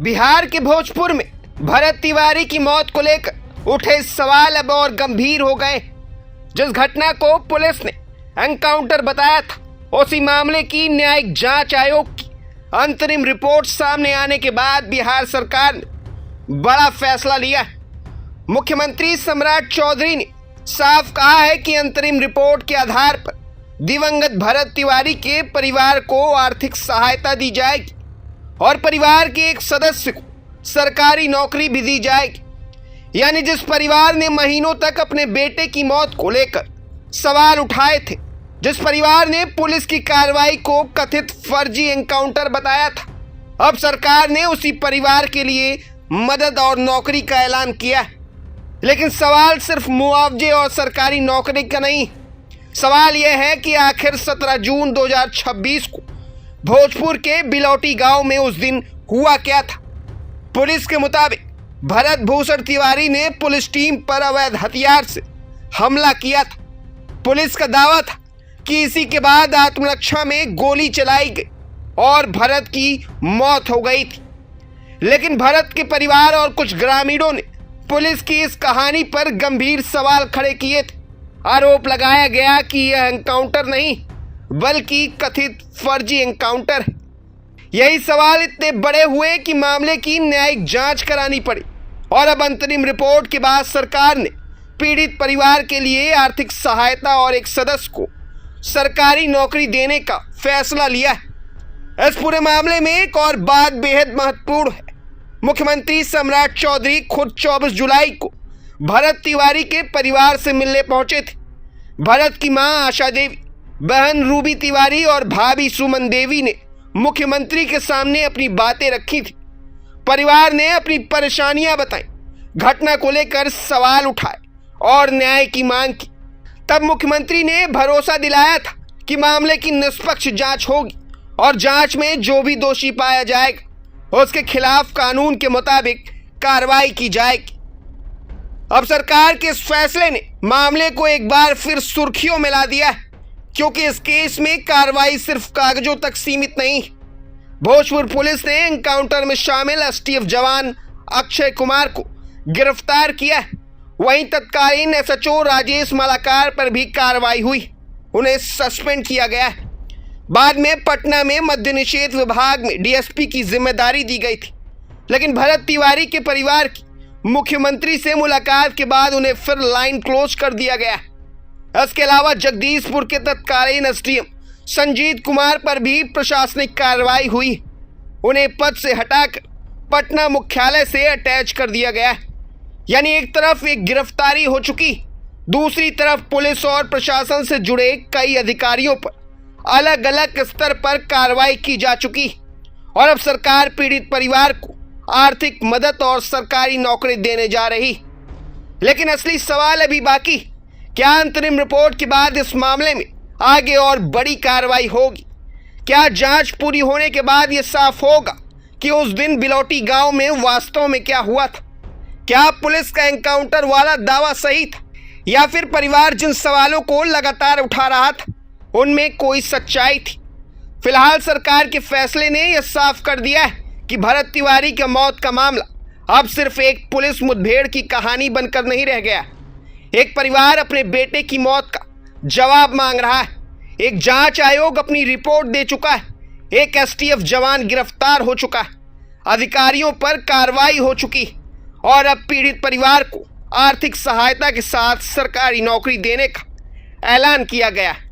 बिहार के भोजपुर में भरत तिवारी की मौत को लेकर उठे सवाल अब और गंभीर हो गए। जिस घटना को पुलिस ने एनकाउंटर बताया था, उसी मामले की न्यायिक जांच आयोग की अंतरिम रिपोर्ट सामने आने के बाद बिहार सरकार ने बड़ा फैसला लिया है। मुख्यमंत्री सम्राट चौधरी ने साफ कहा है कि अंतरिम रिपोर्ट के आधार पर दिवंगत भरत तिवारी के परिवार को आर्थिक सहायता दी जाएगी और परिवार के एक सदस्य को सरकारी नौकरी भी दी जाएगी। यानी जिस परिवार ने महीनों तक अपने बेटे की मौत को लेकर सवाल उठाए थे, जिस परिवार ने पुलिस की कार्रवाई को कथित फर्जी एनकाउंटर बताया था, अब सरकार ने उसी परिवार के लिए मदद और नौकरी का ऐलान किया है। लेकिन सवाल सिर्फ मुआवजे और सरकारी नौकरी का नहीं, सवाल यह है कि आखिर 17 जून 2026 को भोजपुर के बिलौटी गांव में उस दिन हुआ क्या था। पुलिस के मुताबिक भरत भूषण तिवारी ने पुलिस टीम पर अवैध हथियार से हमला किया था। पुलिस का दावा था कि इसी के बाद आत्मरक्षा में गोली चलाई गई और भरत की मौत हो गई थी। लेकिन भरत के परिवार और कुछ ग्रामीणों ने पुलिस की इस कहानी पर गंभीर सवाल खड़े किए थे। आरोप लगाया गया कि यह एनकाउंटर नहीं बल्कि कथित फर्जी एनकाउंटर है। यही सवाल इतने बड़े हुए कि मामले की न्यायिक जांच करानी पड़ी और अब अंतरिम रिपोर्ट के बाद सरकार ने पीड़ित परिवार के लिए आर्थिक सहायता और एक सदस्य को सरकारी नौकरी देने का फैसला लिया है। इस पूरे मामले में एक और बात बेहद महत्वपूर्ण है। मुख्यमंत्री सम्राट चौधरी खुद 24 जुलाई को भरत तिवारी के परिवार से मिलने पहुंचे थे। भरत की मां आशा देवी, बहन रूबी तिवारी और भाभी सुमन देवी ने मुख्यमंत्री के सामने अपनी बातें रखी थी। परिवार ने अपनी परेशानियां बताई, घटना को लेकर सवाल उठाए और न्याय की मांग की। तब मुख्यमंत्री ने भरोसा दिलाया था कि मामले की निष्पक्ष जांच होगी और जांच में जो भी दोषी पाया जाएगा उसके खिलाफ कानून के मुताबिक कार्रवाई की जाएगी। अब सरकार के इस फैसले ने मामले को एक बार फिर सुर्खियों में ला दिया है, क्योंकि इस केस में कार्रवाई सिर्फ कागजों तक सीमित नहीं। भोजपुर पुलिस ने एनकाउंटर में शामिल एसटीएफ जवान अक्षय कुमार को गिरफ्तार किया है। वहीं तत्कालीन एसएचओ राजेश मालाकार पर भी कार्रवाई हुई, उन्हें सस्पेंड किया गया है। बाद में पटना में मद्य निषेध विभाग में डीएसपी की जिम्मेदारी दी गई थी। लेकिन भरत तिवारी के परिवार की मुख्यमंत्री से मुलाकात के बाद उन्हें फिर लाइन क्लोज कर दिया गया। इसके अलावा जगदीशपुर के तत्कालीन एसडीएम संजीत कुमार पर भी प्रशासनिक कार्रवाई हुई, उन्हें पद से हटाकर पटना मुख्यालय से अटैच कर दिया गया। यानी एक तरफ एक गिरफ्तारी हो चुकी, दूसरी तरफ पुलिस और प्रशासन से जुड़े कई अधिकारियों पर अलग अलग स्तर पर कार्रवाई की जा चुकी और अब सरकार पीड़ित परिवार को आर्थिक मदद और सरकारी नौकरी देने जा रही। लेकिन असली सवाल अभी बाकी, क्या अंतरिम रिपोर्ट के बाद इस मामले में आगे और बड़ी कार्रवाई होगी? क्या जांच पूरी होने के बाद यह साफ होगा कि उस दिन बिलौटी गांव में वास्तव में क्या हुआ था? क्या पुलिस का एनकाउंटर वाला दावा सही था या फिर परिवार जिन सवालों को लगातार उठा रहा था उनमें कोई सच्चाई थी? फिलहाल सरकार के फैसले ने यह साफ कर दिया है कि भरत तिवारी की मौत का मामला अब सिर्फ एक पुलिस मुठभेड़ की कहानी बनकर नहीं रह गया। एक परिवार अपने बेटे की मौत का जवाब मांग रहा है, एक जांच आयोग अपनी रिपोर्ट दे चुका है, एक एसटीएफ जवान गिरफ्तार हो चुका है, अधिकारियों पर कार्रवाई हो चुकी और अब पीड़ित परिवार को आर्थिक सहायता के साथ सरकारी नौकरी देने का ऐलान किया गया है।